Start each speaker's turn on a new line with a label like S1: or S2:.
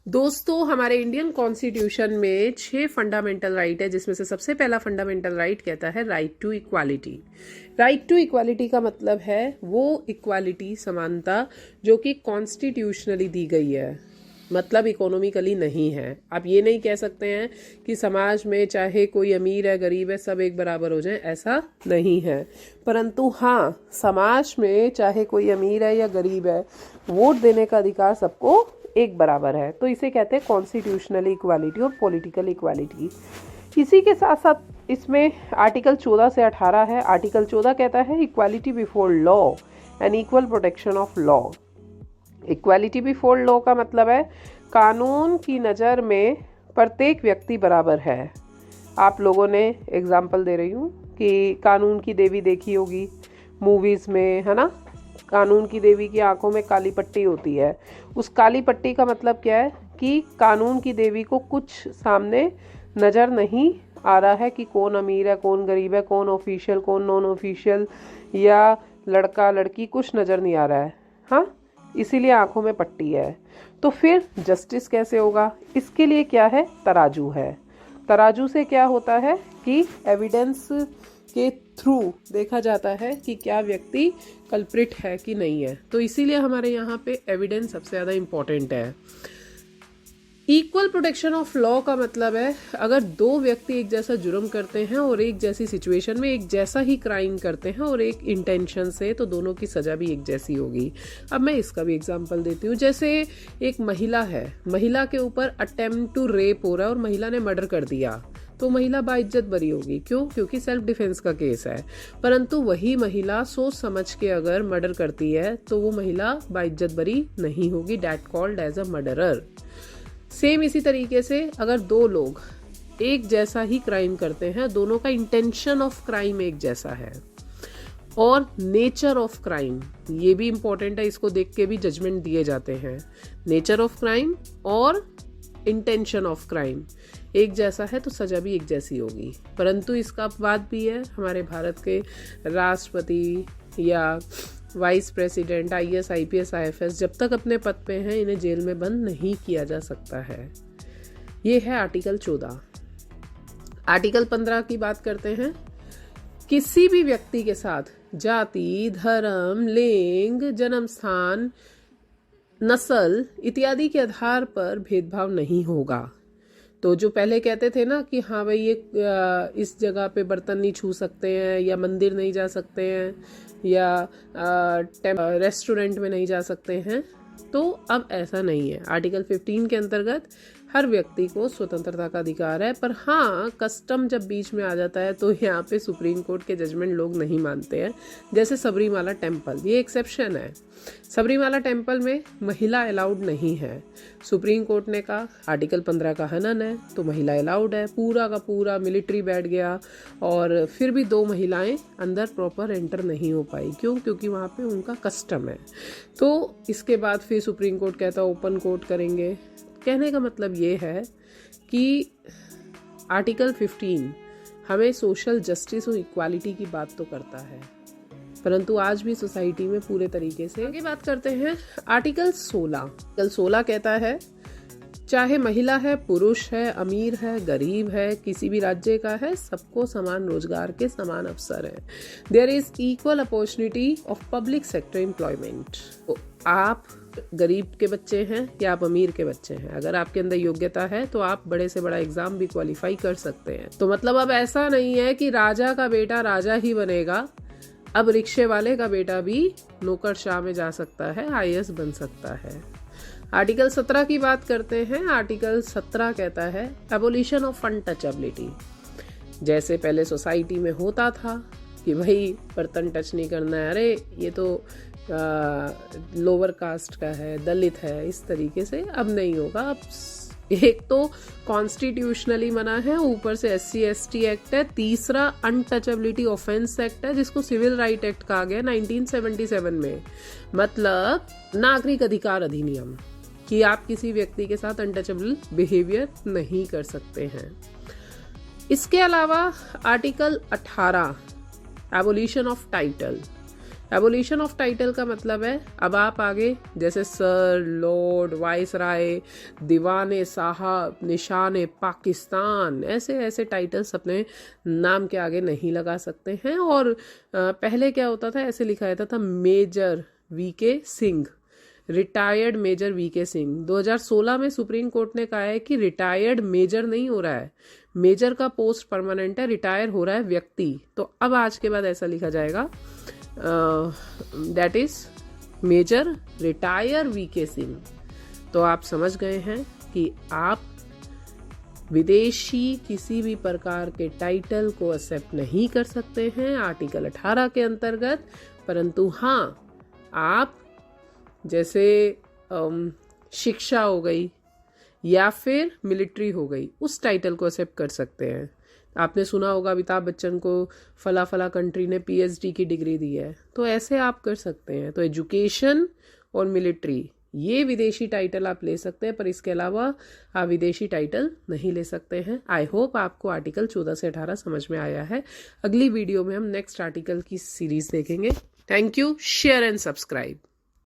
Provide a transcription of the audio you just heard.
S1: दोस्तों, हमारे Indian constitution में 6 फंडामेंटल राइट है, जिसमें से सबसे पहला फंडामेंटल राइट कहता है right to equality. Right to equality का मतलब है वो इक्वालिटी, समानता, जो कि कॉन्स्टिट्यूशनली दी गई है, मतलब इकोनॉमिकली नहीं है। आप ये नहीं कह सकते हैं कि समाज में चाहे कोई अमीर है गरीब है सब एक बराबर हो जाए, ऐसा नहीं है। परंतु हाँ, समाज में चाहे कोई अमीर है या गरीब है, वोट देने का अधिकार सबको एक बराबर है। तो इसे कहते हैं कॉन्स्टिट्यूशनल इक्वालिटी और पॉलिटिकल इक्वालिटी। इसी के साथ साथ इसमें आर्टिकल 14 से 18 है। आर्टिकल 14 कहता है equality before law and equal protection of law. Equality before law का मतलब है कानून की नज़र में प्रत्येक व्यक्ति बराबर है। आप लोगों ने एग्जाम्पल दे रही हूँ कि कानून की देवी देखी होगी मूवीज़ में, है ना। कानून की देवी की आंखों में काली पट्टी होती है। उस काली पट्टी का मतलब क्या है कि कानून की देवी को कुछ सामने नज़र नहीं आ रहा है कि कौन अमीर है, कौन गरीब है, कौन ऑफिशियल, कौन नॉन ऑफिशियल, या लड़का लड़की, कुछ नज़र नहीं आ रहा है। हाँ, इसीलिए आंखों में पट्टी है। तो फिर जस्टिस कैसे होगा? इसके लिए क्या है? तराजू है। तराजू से क्या होता है कि एविडेंस के थ्रू देखा जाता है कि क्या व्यक्ति कल्प्रिट है कि नहीं है। तो इसीलिए हमारे यहाँ पे एविडेंस सबसे ज़्यादा इम्पोर्टेंट है। इक्वल प्रोटेक्शन ऑफ लॉ का मतलब है अगर दो व्यक्ति एक जैसा जुर्म करते हैं और एक जैसी सिचुएशन में एक जैसा ही क्राइम करते हैं और एक इंटेंशन से, तो दोनों की सजा भी एक जैसी होगी। अब मैं इसका भी एग्जांपल देती हूँ। जैसे एक महिला है, महिला के ऊपर अटेम्प्ट टू रेप हो रहा है और महिला ने मर्डर कर दिया, तो महिला बाइज्जत बरी होगी। क्यों? क्योंकि सेल्फ डिफेंस का केस है। परंतु वही महिला सोच समझ के अगर मर्डर करती है तो वो महिला बाइज्जत बरी नहीं होगी, that called as a murderer. Same इसी तरीके से अगर दो लोग एक जैसा ही क्राइम करते हैं, दोनों का इंटेंशन ऑफ क्राइम एक जैसा है और नेचर ऑफ क्राइम, ये भी इंपॉर्टेंट है, इसको देख के भी जजमेंट दिए जाते हैं। नेचर ऑफ क्राइम और इंटेंशन ऑफ क्राइम एक जैसा है तो सजा भी एक जैसी होगी। परंतु इसका अपवाद भी है। हमारे भारत के राष्ट्रपति या vice president, IAS, IPS, IFS जब तक अपने पद पे हैं, इन्हें जेल में बंद नहीं किया जा सकता है। ये है आर्टिकल 14। आर्टिकल 15 की बात करते हैं। किसी भी व्यक्ति के साथ जाति, धर्म, लिंग, जन्म स्थान, नस्ल इत्यादि के आधार पर भेदभाव नहीं होगा। तो जो पहले कहते थे ना कि हाँ भाई ये इस जगह पे बर्तन नहीं छू सकते हैं, या मंदिर नहीं जा सकते हैं, या रेस्टोरेंट में नहीं जा सकते हैं, तो अब ऐसा नहीं है। आर्टिकल 15 के अंतर्गत हर व्यक्ति को स्वतंत्रता का अधिकार है। पर हाँ, कस्टम जब बीच में आ जाता है तो यहाँ पे सुप्रीम कोर्ट के जजमेंट लोग नहीं मानते हैं। जैसे सबरीमाला टेम्पल, ये एक्सेप्शन है। सबरीमाला टेम्पल में महिला अलाउड नहीं है। सुप्रीम कोर्ट ने कहा आर्टिकल 15 का हनन है तो महिला अलाउड है। पूरा का पूरा मिलिट्री बैठ गया और फिर भी 2 महिलाएं अंदर प्रॉपर एंटर नहीं हो पाई। क्यों? क्योंकि वहाँ पे उनका कस्टम है। तो इसके बाद फिर सुप्रीम कोर्ट कहता ओपन कोर्ट करेंगे। कहने का मतलब ये है कि आर्टिकल 15 हमें सोशल जस्टिस और इक्वालिटी की बात तो करता है, परंतु आज भी सोसाइटी में पूरे तरीके से। आगे बात करते हैं आर्टिकल 16। आर्टिकल 16 कहता है चाहे महिला है, पुरुष है, अमीर है, गरीब है, किसी भी राज्य का है, सबको समान रोजगार के समान अवसर है। There is equal opportunity of public sector employment. तो आप गरीब के बच्चे हैं या आप अमीर के बच्चे हैं, अगर आपके अंदर योग्यता है तो आप बड़े से बड़ा एग्जाम भी क्वालिफाई कर सकते हैं। तो मतलब अब ऐसा नहीं है कि राजा का बेटा राजा ही बनेगा। अब रिक्शे वाले का बेटा भी नौकरशाह में जा सकता है, आईएएस बन सकता है। आर्टिकल 17 की बात करते हैं। आर्टिकल 17 कहता है एबोलिशन ऑफ अनटचेबिलिटी। जैसे पहले सोसाइटी में होता था कि भाई बर्तन टच नहीं करना है, अरे ये तो लोअर कास्ट का है, दलित है, इस तरीके से अब नहीं होगा। अब एक तो कॉन्स्टिट्यूशनली मना है, ऊपर से SC ST एक्ट है, तीसरा अनटचेबिलिटी ऑफेंस एक्ट है जिसको सिविल राइट एक्ट कहा गया 1977 में, मतलब नागरिक अधिकार अधिनियम, कि आप किसी व्यक्ति के साथ अनटचेबल बिहेवियर नहीं कर सकते हैं। इसके अलावा article 18 abolition of title. Abolition of title का मतलब है अब आप आगे जैसे सर, लॉर्ड, वाइसराय, दीवाने साहब, निशाने पाकिस्तान, ऐसे ऐसे टाइटल्स अपने नाम के आगे नहीं लगा सकते हैं। और पहले क्या होता था, ऐसे लिखा जाता था major VK Singh, retired major VK Singh. 2016 में सुप्रीम कोर्ट ने कहा है कि रिटायर्ड मेजर नहीं हो रहा है, मेजर का पोस्ट परमानेंट है, रिटायर हो रहा है व्यक्ति। तो अब आज के बाद ऐसा लिखा जाएगा that is major retire VK Singh. तो आप समझ गए हैं कि आप विदेशी किसी भी प्रकार के टाइटल को एक्सेप्ट नहीं कर सकते हैं आर्टिकल 18 के अंतर्गत, परंतु हाँ आप जैसे शिक्षा हो गई या फिर मिलिट्री हो गई, उस टाइटल को एक्सेप्ट कर सकते हैं। आपने सुना होगा अमिताभ बच्चन को फला फला कंट्री ने पीएचडी की डिग्री दी है, तो ऐसे आप कर सकते हैं। तो एजुकेशन और मिलिट्री ये विदेशी टाइटल आप ले सकते हैं, पर इसके अलावा आप विदेशी टाइटल नहीं ले सकते हैं। आई होप आपको आर्टिकल 14 से 18 समझ में आया है। अगली वीडियो में हम नेक्स्ट आर्टिकल की सीरीज देखेंगे। Thank you, share and subscribe.